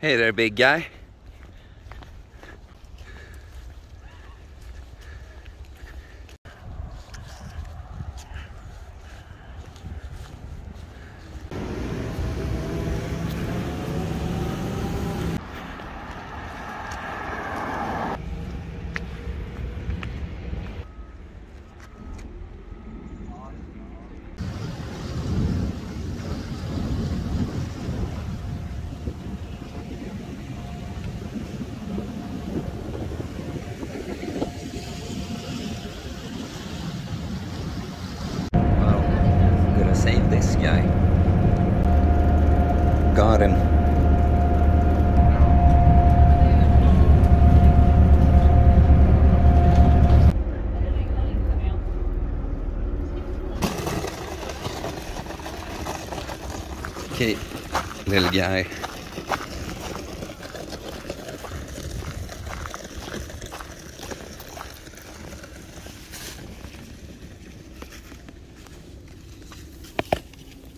Hey there, big guy. Save this guy. Got him. Okay, little guy.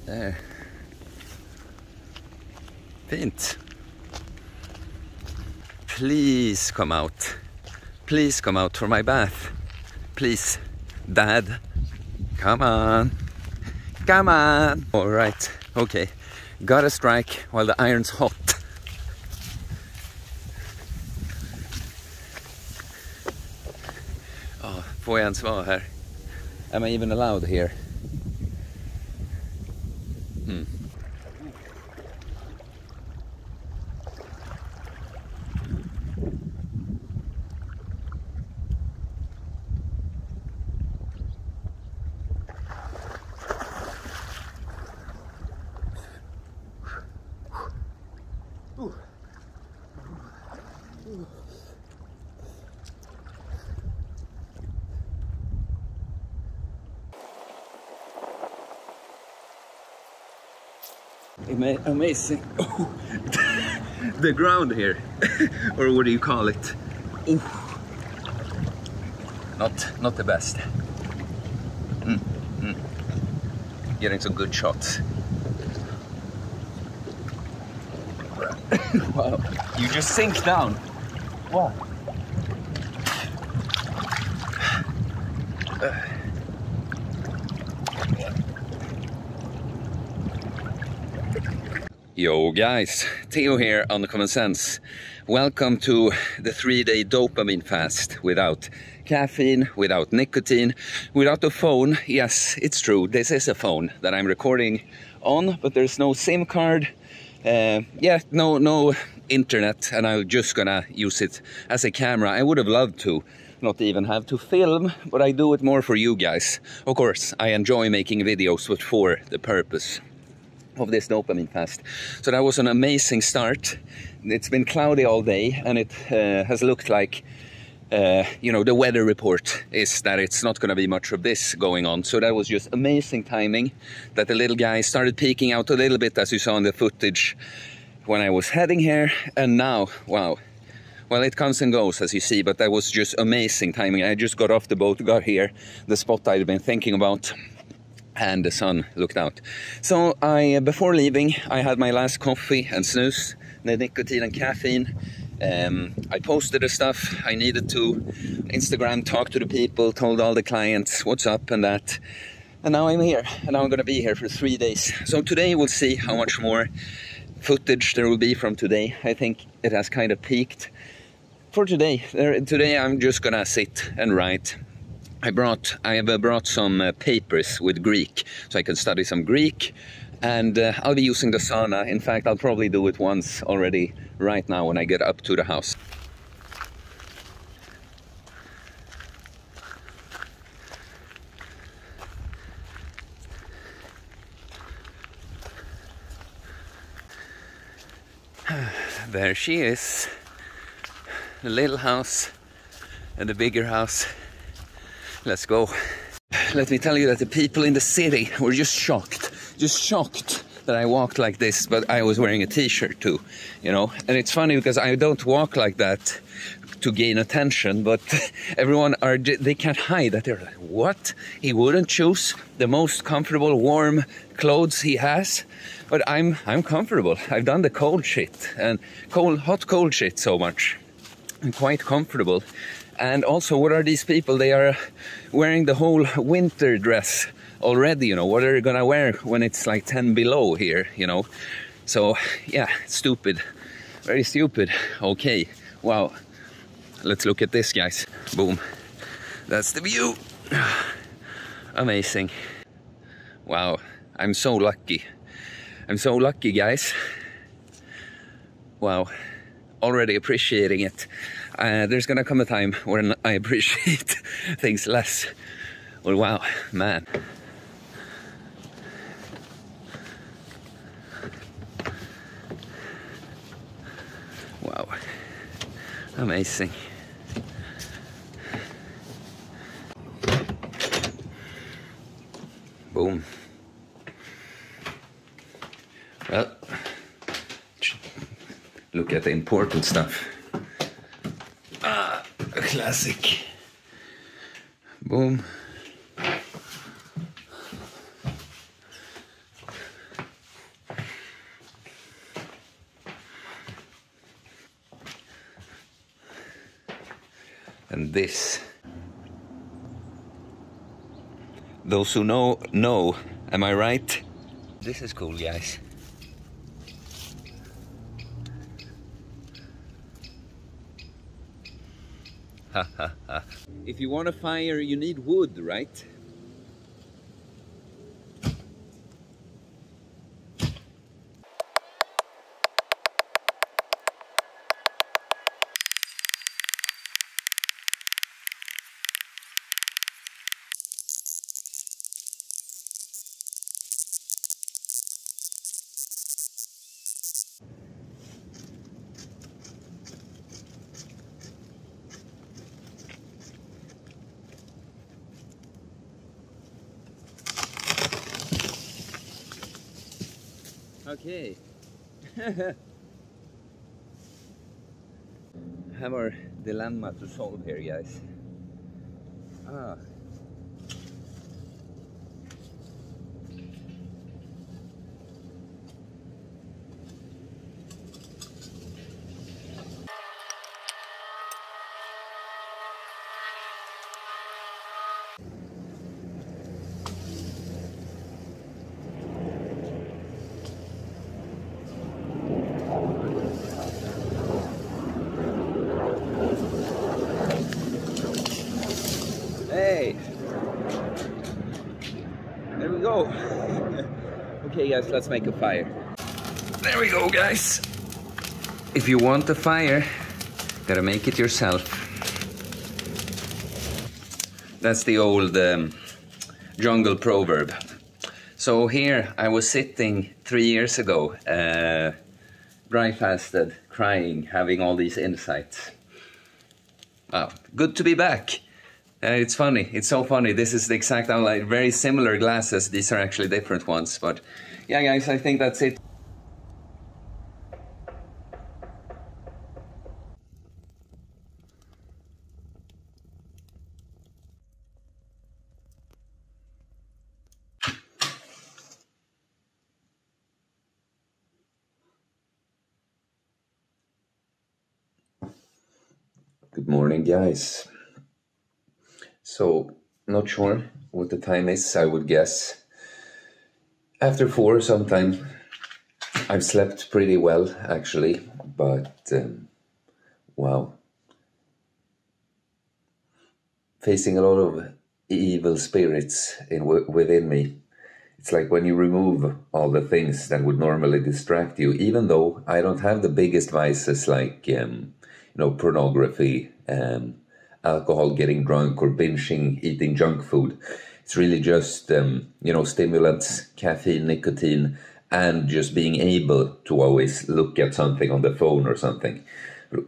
There. Fint. Please come out. Please come out for my bath. Please, Dad. Come on. Come on. All right. Okay. Gotta strike while the iron's hot. Oh, får jag ens vara här? Am I even allowed here? Amazing. Oh, the ground here, or what do you call it? Ooh. Not the best. Getting some good shots. Wow, you just sink down. Wow. Yo guys, Theo here on the Common Sense. Welcome to the 3-day dopamine fast without caffeine, without nicotine, without a phone. Yes, it's true, this is a phone that I'm recording on, but there's no SIM card. No internet, and I'm just gonna use it as a camera. I would have loved to not even have to film, but I do it more for you guys. Of course, I enjoy making videos, but for the purpose of this dopamine fast. So that was an amazing start. It's been cloudy all day, and it has looked like the weather report is that it's not going to be much of this going on. So that was just amazing timing that the little guy started peeking out a little bit, as you saw in the footage when I was heading here. And now, wow, well, it comes and goes, as you see, but that was just amazing timing. I just got off the boat, got here, the spot I'd been thinking about, and the sun looked out. So before leaving, I had my last coffee and snooze, the nicotine and caffeine. I posted the stuff I needed to, Instagram, talked to the people, told all the clients what's up and that. And now I'm here, and now I'm gonna be here for 3 days. So today we'll see how much more footage there will be from today. I think it has kind of peaked for today. Today I'm just gonna sit and write. I have brought some papers with Greek, so I can study some Greek, and I'll be using the sauna. In fact, I'll probably do it once already right now when I get up to the house. There she is, the little house and the bigger house. Let's go. Let me tell you that the people in the city were just shocked that I walked like this, but I was wearing a t-shirt too, you know. And it's funny because I don't walk like that to gain attention, but everyone they can't hide that. They're like, what? He wouldn't choose the most comfortable warm clothes he has, but I'm comfortable. I've done the cold shit and hot cold shit so much. I'm quite comfortable. And also, what are these people? They are wearing the whole winter dress already, you know. What are they gonna wear when it's like 10 below here, you know? So yeah, stupid, very stupid. Okay, wow. Let's look at this, guys. Boom. That's the view. Amazing. Wow. I'm so lucky. I'm so lucky, guys. Wow. Already appreciating it. There's gonna come a time when I appreciate things less. Well, wow, man. Wow. Amazing. Boom. Well, look at the important stuff. Ah, a classic. Boom. And this. Those who know, am I right? This is cool, guys. Ha ha ha. If you want a fire, you need wood, right? Okay. Have our dilemma to solve here, guys. Ah. Hey, there we go. Okay, guys, let's make a fire. There we go, guys. If you want a fire, gotta make it yourself. That's the old jungle proverb. So here I was sitting 3 years ago, dry fasted, crying, having all these insights. Wow, good to be back. It's funny, it's so funny. This is the exact, like, very similar glasses. These are actually different ones, but yeah, guys, I think that's it. Good morning, guys. So, not sure what the time is, I would guess after 4 sometime. I've slept pretty well, actually, but wow. Facing a lot of evil spirits within me. It's like when you remove all the things that would normally distract you, even though I don't have the biggest vices like, pornography, alcohol, getting drunk, or binging, eating junk food. It's really just, stimulants, caffeine, nicotine, and just being able to always look at something on the phone or something.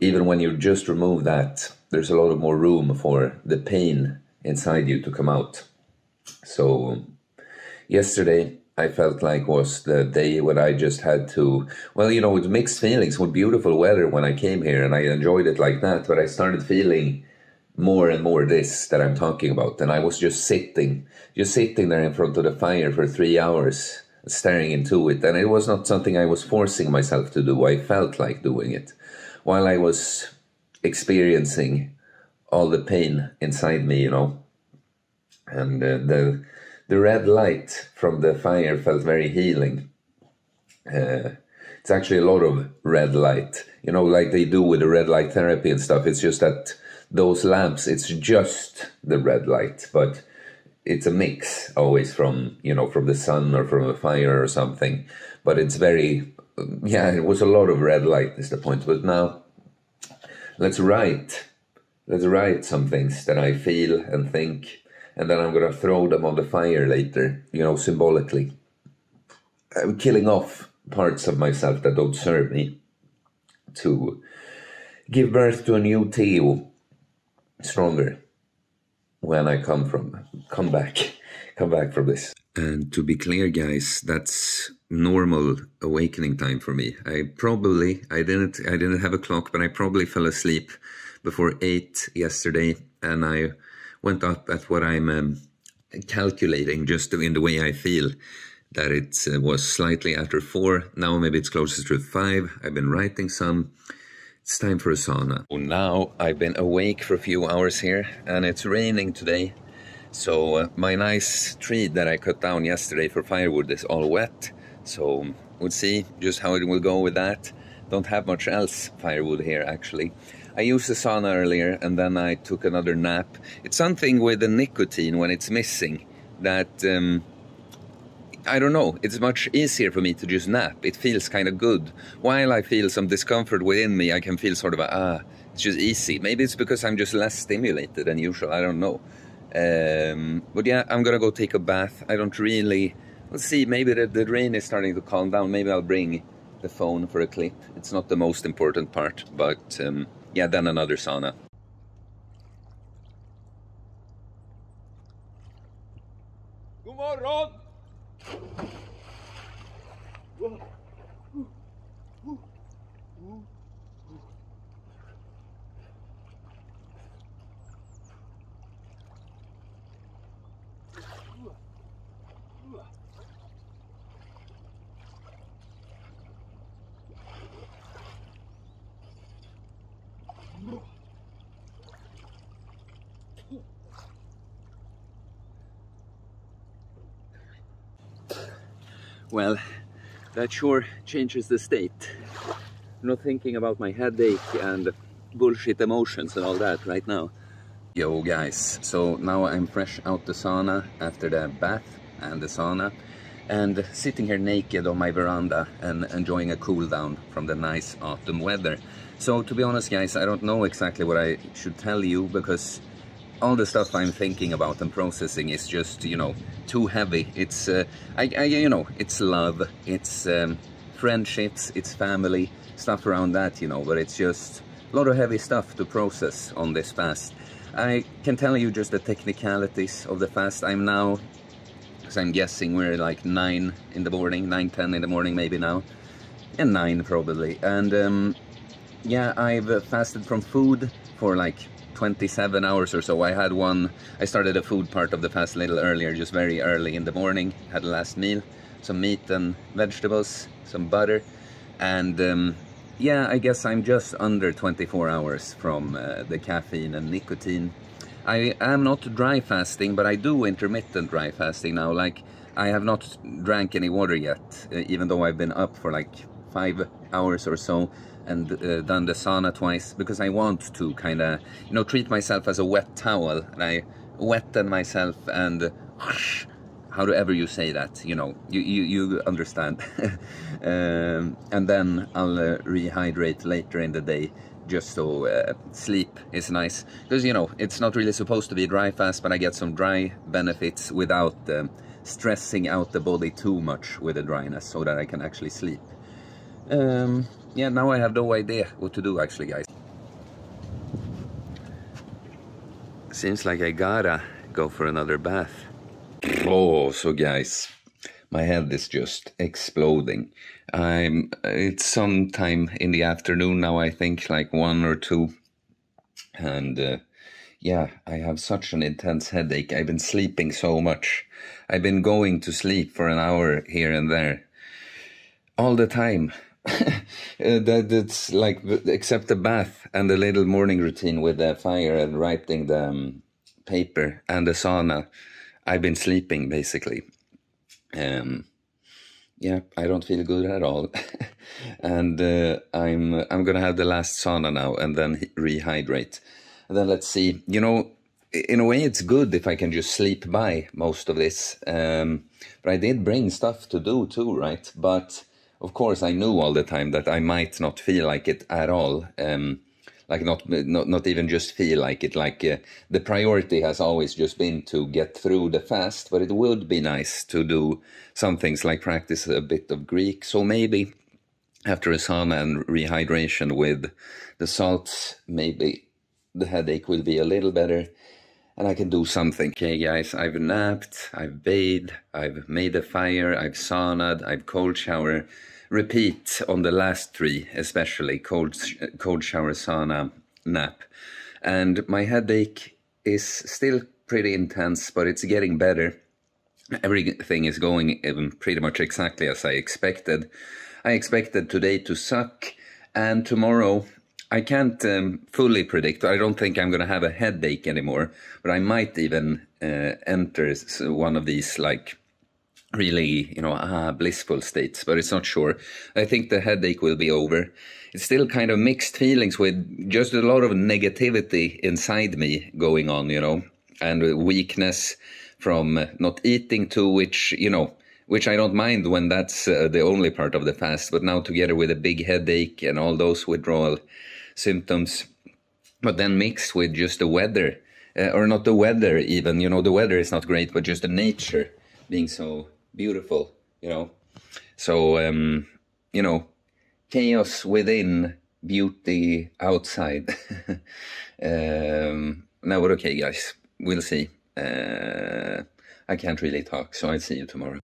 Even when you just remove that, there's a lot of more room for the pain inside you to come out. So yesterday I felt like was the day when I just had to, well, you know, with mixed feelings, with beautiful weather when I came here and I enjoyed it like that, but I started feeling more and more this that I'm talking about. And I was just sitting there in front of the fire for 3 hours, staring into it. And it was not something I was forcing myself to do. I felt like doing it while I was experiencing all the pain inside me, you know. And the red light from the fire felt very healing. It's actually a lot of red light, you know, like they do with the red light therapy and stuff. It's just that those lamps, it's just the red light, but it's a mix always from, you know, from the sun or from a fire or something. But it's very, yeah, it was a lot of red light is the point. But now let's write some things that I feel and think, and then I'm going to throw them on the fire later, you know, symbolically. I'm killing off parts of myself that don't serve me to give birth to a new Theo, stronger, when I come back from this. And to be clear, guys, that's normal awakening time for me. I didn't have a clock, but I probably fell asleep before 8 yesterday, and I went up at what I'm calculating, just in the way I feel, that it was slightly after 4. Now maybe it's closer to 5. I've been writing some. It's time for a sauna. Well, now I've been awake for a few hours here, and it's raining today. So my nice tree that I cut down yesterday for firewood is all wet. So we'll see just how it will go with that. Don't have much else firewood here, actually. I used the sauna earlier, and then I took another nap. It's something with the nicotine when it's missing that, I don't know, it's much easier for me to just nap. It feels kind of good. While I feel some discomfort within me, I can feel sort of it's just easy. Maybe it's because I'm just less stimulated than usual, I don't know. But yeah, I'm gonna go take a bath. I don't really, let's see, maybe the rain is starting to calm down. Maybe I'll bring the phone for a clip. It's not the most important part, but yeah, then another sauna. God morgon! Well, that sure changes the state. I'm not thinking about my headache and bullshit emotions and all that right now. Yo guys, so now I'm fresh out the sauna after the bath and the sauna, and sitting here naked on my veranda and enjoying a cool down from the nice autumn weather. So to be honest guys, I don't know exactly what I should tell you, because all the stuff I'm thinking about and processing is just, you know, too heavy. It's, you know, it's love, it's friendships, it's family, stuff around that, you know, but it's just a lot of heavy stuff to process on this fast. I can tell you just the technicalities of the fast. I'm now, because I'm guessing we're like 9 in the morning, 9:10 in the morning maybe now, and 9 probably. And yeah, I've fasted from food for like 27 hours or so. I started the food part of the fast a little earlier, just very early in the morning, had a last meal, some meat and vegetables, some butter, and yeah, I guess I'm just under 24 hours from the caffeine and nicotine. I am not dry fasting, but I do intermittent dry fasting now. Like, I have not drank any water yet, even though I've been up for like 5 hours or so, and done the sauna twice, because I want to kind of, you know, treat myself as a wet towel, and I wetten myself and however you say that, you know, you understand. And then I'll rehydrate later in the day, just so sleep is nice, because, you know, it's not really supposed to be dry fast, but I get some dry benefits without stressing out the body too much with the dryness, so that I can actually sleep. Yeah, now I have no idea what to do actually, guys. Seems like I gotta go for another bath. Oh, so guys, My head is just exploding. It's sometime in the afternoon now, I think, like 1 or 2. And yeah, I have such an intense headache. I've been sleeping so much. I've been going to sleep for an hour here and there all the time. That's like, except the bath and the little morning routine with the fire and writing the paper and the sauna, I've been sleeping basically. Yeah, I don't feel good at all. And I'm gonna have the last sauna now and then rehydrate. And then let's see, you know, in a way it's good if I can just sleep by most of this. But I did bring stuff to do too, right? But of course I knew all the time that I might not feel like it at all. Like not even just feel like it, like the priority has always just been to get through the fast, but it would be nice to do some things like practice a bit of Greek. So maybe after a sauna and rehydration with the salts, maybe the headache will be a little better and I can do something. Okay guys, I've napped, I've bathed, I've made a fire, I've saunaed, I've cold shower. Repeat on the last 3, especially cold shower, sauna, nap. And my headache is still pretty intense, but it's getting better. Everything is going pretty much exactly as I expected. I expected today to suck, and tomorrow I can't fully predict. I don't think I'm going to have a headache anymore, but I might even enter one of these like really, you know, blissful states, but it's not sure. I think the headache will be over. It's still kind of mixed feelings with just a lot of negativity inside me going on, you know, and weakness from not eating too, which, you know, which I don't mind when that's the only part of the fast, but now together with a big headache and all those withdrawal symptoms, but then mixed with just the weather, or not the weather even, you know, the weather is not great, but just the nature being so beautiful, you know. So, you know, chaos within, beauty outside. No, but okay, guys, we'll see. I can't really talk, so I'll see you tomorrow.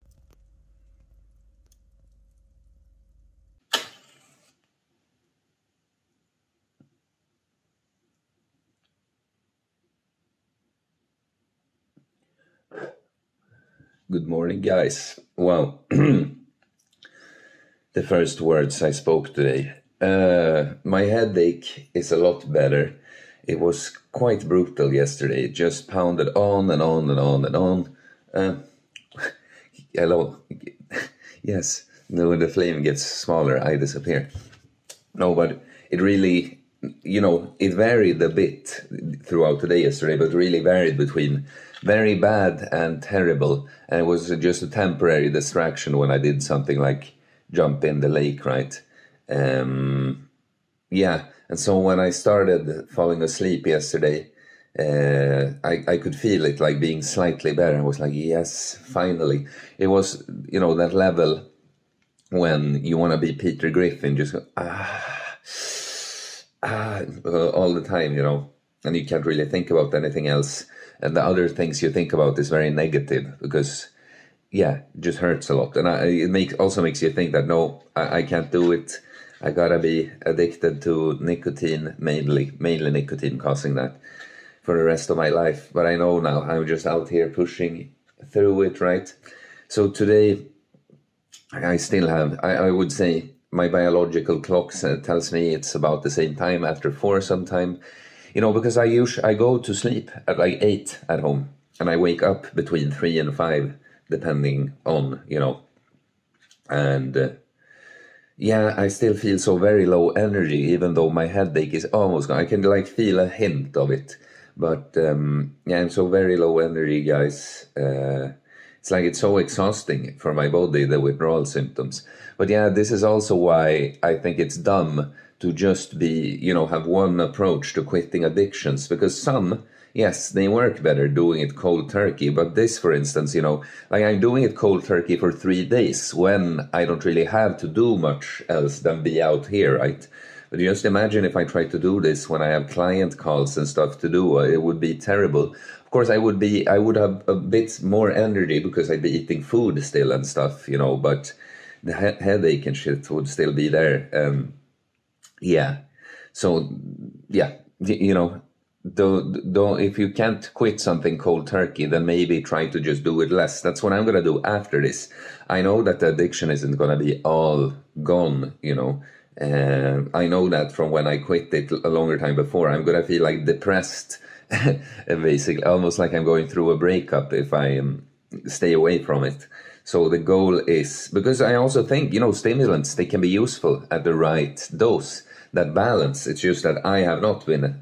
Good morning, guys. Wow. The first words I spoke today. My headache is a lot better. It was quite brutal yesterday. It just pounded on and on and on and on. Hello. Yes. No, when the flame gets smaller, I disappear. No, but it really, you know, it varied a bit throughout the day yesterday, but really varied between very bad and terrible. And it was just a temporary distraction when I did something like jump in the lake, right? Yeah, and so when I started falling asleep yesterday, I could feel it like being slightly better. I was like, yes, finally. It was, you know, that level when you want to be Peter Griffin, just go, all the time, you know, and you can't really think about anything else. And the other things you think about is very negative because, yeah, it just hurts a lot. And it also makes you think that, no, I can't do it. I gotta be addicted to nicotine, mainly nicotine causing that for the rest of my life. But I know now I'm just out here pushing through it, right? So today I still have, I would say my biological clock tells me it's about the same time, after 4 sometime. You know, because I go to sleep at like 8 at home and I wake up between 3 and 5 depending on, you know, and yeah, I still feel so very low energy even though my headache is almost gone. I can like feel a hint of it, but yeah, I'm so very low energy, guys. It's like it's so exhausting for my body, the withdrawal symptoms. But yeah, this is also why I think it's dumb to just be, you know, have one approach to quitting addictions, because some, yes, they work better doing it cold turkey. But this, for instance, you know, like I'm doing it cold turkey for 3 days when I don't really have to do much else than be out here, right? But just imagine if I try to do this when I have client calls and stuff to do. It would be terrible. Of course, I would have a bit more energy because I'd be eating food still and stuff, you know, but the headache and shit would still be there. Yeah. So, yeah, you know, if you can't quit something cold turkey, then maybe try to just do it less. That's what I'm going to do after this. I know that the addiction isn't going to be all gone, you know. I know that from when I quit it a longer time before. I'm going to feel like depressed, basically, almost like I'm going through a breakup if I stay away from it. So the goal is, because I also think, you know, stimulants, they can be useful at the right dose. That balance, it's just that I have not been,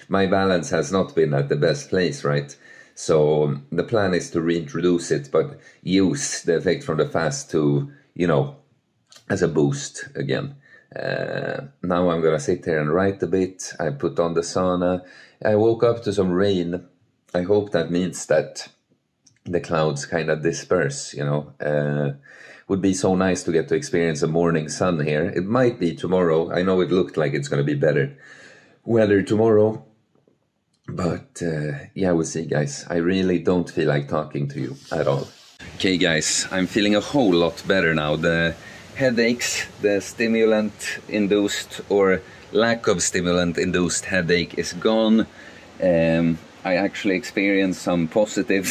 my balance has not been at the best place, right? So the plan is to reintroduce it, but use the effect from the fast to, you know, as a boost again. Now I'm gonna sit here and write a bit. I put on the sauna. I woke up to some rain. I hope that means that the clouds kind of disperse, you know. Would be so nice to get to experience a morning sun here. It might be tomorrow. I know it looked like it's going to be better weather tomorrow. But yeah, we'll see, guys. I really don't feel like talking to you at all. Okay, guys, I'm feeling a whole lot better now. The headaches, the stimulant-induced or lack of stimulant-induced headache is gone. I actually experienced some positive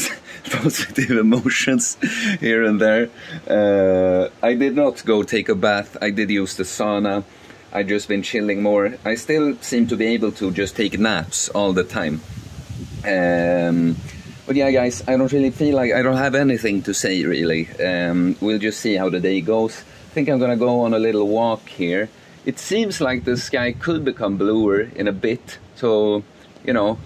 emotions here and there. I did not go take a bath. I did use the sauna. I just been chilling more. I still seem to be able to just take naps all the time. But yeah, guys, I don't really feel like I don't have anything to say really. We'll just see how the day goes. I think I'm gonna go on a little walk here. It seems like the sky could become bluer in a bit, so you know,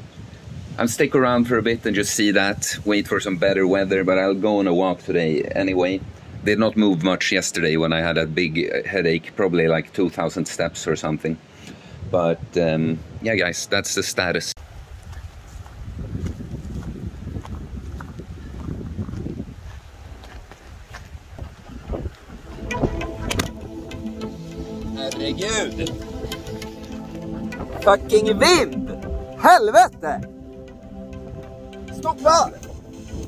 I'll stick around for a bit and just see that, wait for some better weather, but I'll go on a walk today anyway. Did not move much yesterday when I had a big headache, probably like 2,000 steps or something. But yeah, guys, that's the status. Herregud! Fucking vind! Helvete! Stå kvar!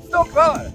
Stå kvar!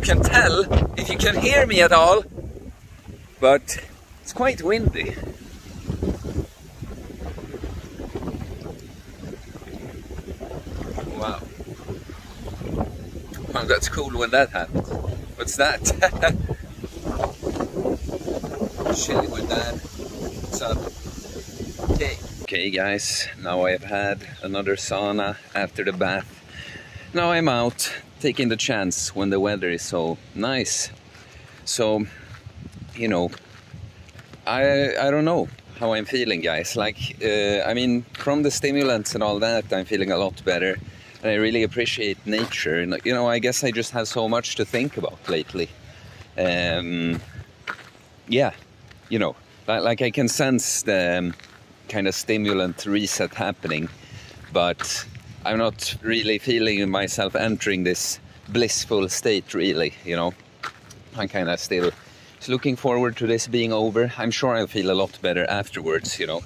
Can tell if you can hear me at all, but it's quite windy. Wow. Oh, that's cool when that happens. What's that? Chilling with Dad. What's up? Okay. Okay, guys, now I've had another sauna after the bath. Now I'm out, taking the chance when the weather is so nice. So, you know, I don't know how I'm feeling, guys. Like, I mean, from the stimulants and all that, I'm feeling a lot better. And I really appreciate nature. And, you know, I guess I just have so much to think about lately. Yeah, you know, like I can sense the kind of stimulant reset happening, but I'm not really feeling myself entering this blissful state, really, you know. I'm kind of still looking forward to this being over. I'm sure I'll feel a lot better afterwards, you know.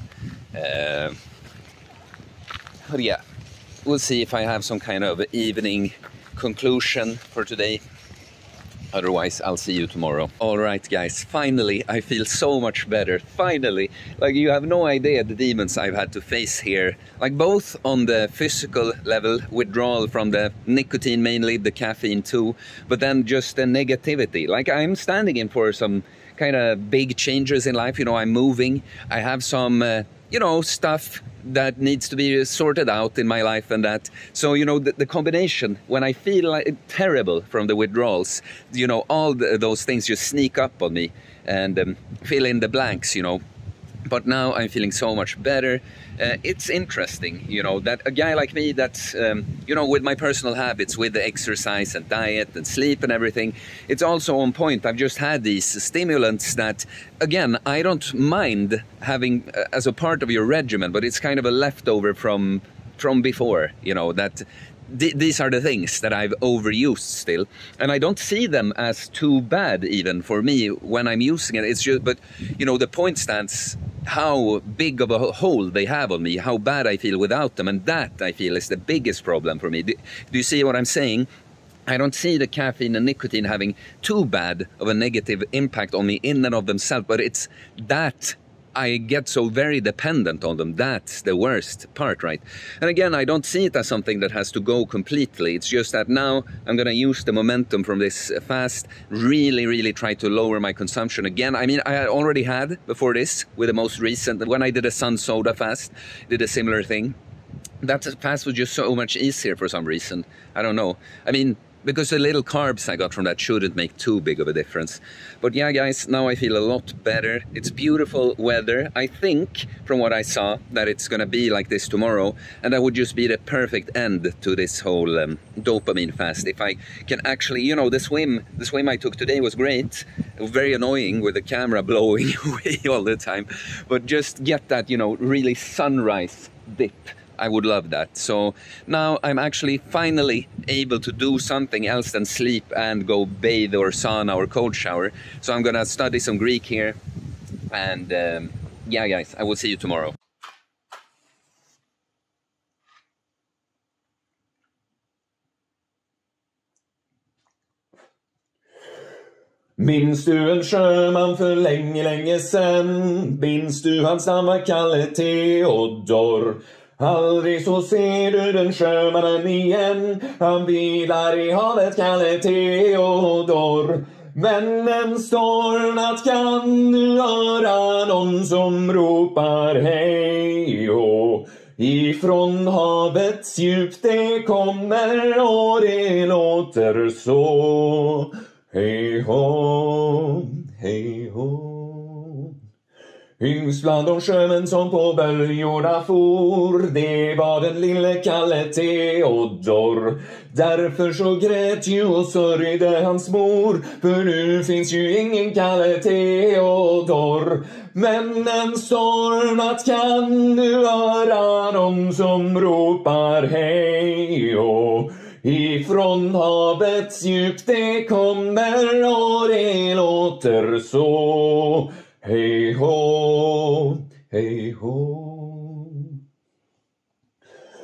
But yeah, we'll see if I have some kind of evening conclusion for today. Otherwise, I'll see you tomorrow. All right, guys, finally, I feel so much better. Finally, like, you have no idea the demons I've had to face here. Like, both on the physical level, withdrawal from the nicotine mainly, the caffeine too, but then just the negativity. Like, I'm standing in for some kind of big changes in life. You know, I'm moving. I have some, you know, stuff that needs to be sorted out in my life and that. So, you know, the combination, when I feel like terrible from the withdrawals, you know, all those things just sneak up on me and fill in the blanks, you know. But now I'm feeling so much better. It's interesting, you know, that a guy like me that's, you know, with my personal habits, with the exercise and diet and sleep and everything, it's also on point. I've just had these stimulants that, again, I don't mind having as a part of your regimen, but it's kind of a leftover from before, you know, that these are the things that I've overused still, and I don't see them as too bad even for me when I'm using it. It's just, but you know, the point stands how big of a hold they have on me, how bad I feel without them, and that I feel is the biggest problem for me. Do you see what I'm saying? I don't see the caffeine and nicotine having too bad of a negative impact on me in and of themselves, but it's that I get so very dependent on them. That's the worst part, right? And again, I don't see it as something that has to go completely. It's just that now I'm going to use the momentum from this fast, really try to lower my consumption again. I mean, I already had before this with the most recent, when I did a sun soda fast, did a similar thing. That fast was just so much easier for some reason. I don't know. I mean, because the little carbs I got from that shouldn't make too big of a difference. But yeah, guys, now I feel a lot better. It's beautiful weather. I think, from what I saw, that it's gonna be like this tomorrow, and that would just be the perfect end to this whole dopamine fast. If I can actually, you know, the swim I took today was great. It was very annoying with the camera blowing away all the time. But just get that, you know, really sunrise dip. I would love that. So now I'm actually finally able to do something else than sleep and go bathe or sauna or cold shower. So I'm gonna study some Greek here. And yeah, guys, I will see you tomorrow. Minns du en sjöman för länge sen? Minns du hans namn var Kalle Theodor? Aldrig så ser du den sjömannen igen. Han vilar i havet, Kalle Theodor. Men en stormnatt kan du höra någon som ropar hej och ifrån havets djup det kommer och det låter så. Hej ho, hej ho. Yngst bland de sjömän som på böljorna for, det var den lille Kalle Theodor. Därför så grät ju och sörjde hans mor, för nu finns ju ingen Kalle Theodor. Men en stormnatt kan du höra de som ropar hej och ifrån havets djup det kommer och det låter så. Hej ho, hej ho.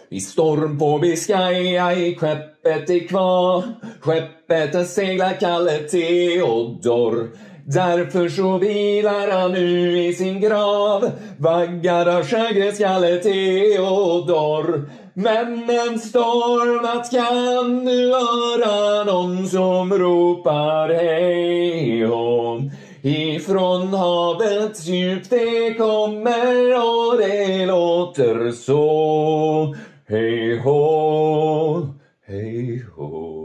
I storm på Biscaya i skeppet är kvar. Skeppet seglar Kalle Theodor. Därför så vilar han nu i sin grav. Vaggad av sjögräs Kalle Theodor. Men en stormnatt kan du höra någon som ropar hej hon. Ifrån havets djup det kommer och det låter så. Hej ho, hej ho.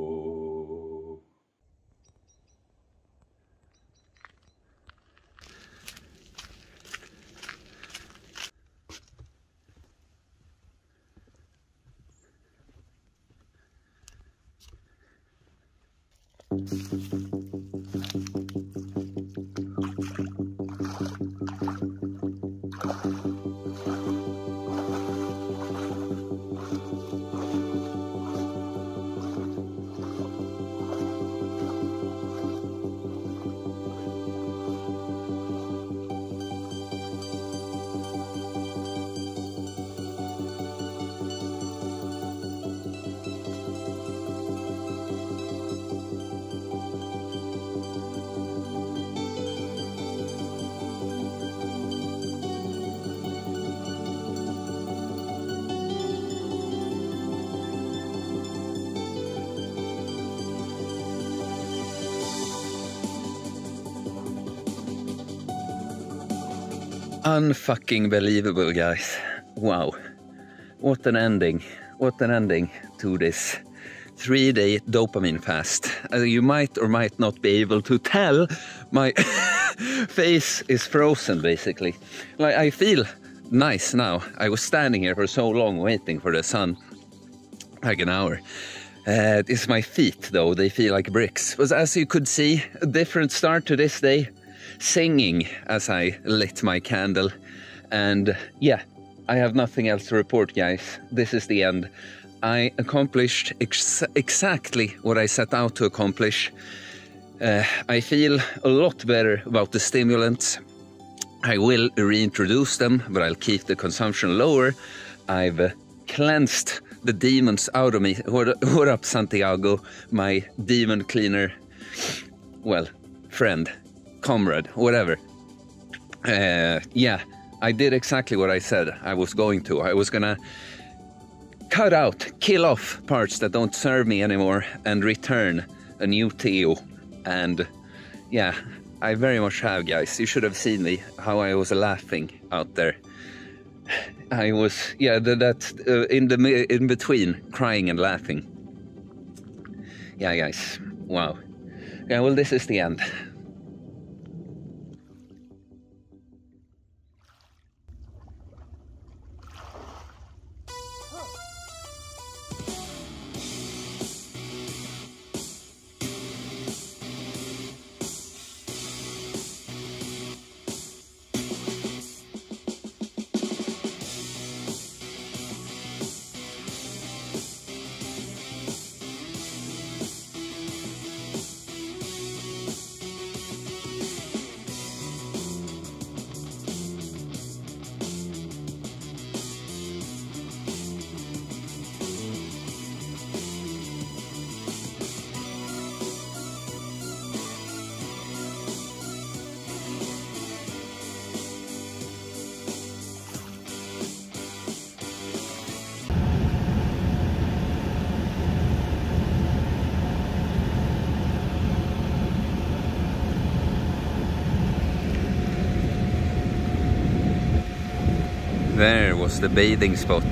Unfucking believable, guys. Wow. What an ending. What an ending to this 3-day dopamine fast. You might or might not be able to tell, my face is frozen basically. Like, I feel nice now. I was standing here for so long waiting for the sun, like an hour. It's my feet though, they feel like bricks. But as you could see, a different start to this day. Singing as I lit my candle. And yeah, I have nothing else to report, guys. This is the end. I accomplished exactly what I set out to accomplish. I feel a lot better about the stimulants. I will reintroduce them, but I'll keep the consumption lower. I've cleansed the demons out of me. What up, Santiago, my demon cleaner, well, friend, comrade, whatever. Yeah, I did exactly what I said I was going to. I was gonna cut out, kill off parts that don't serve me anymore and return a new Theo. And yeah, I very much have, guys. You should have seen me, how I was laughing out there. I was, yeah, in between crying and laughing. Yeah, guys, wow. Yeah, well, this is the end. There was the bathing spot.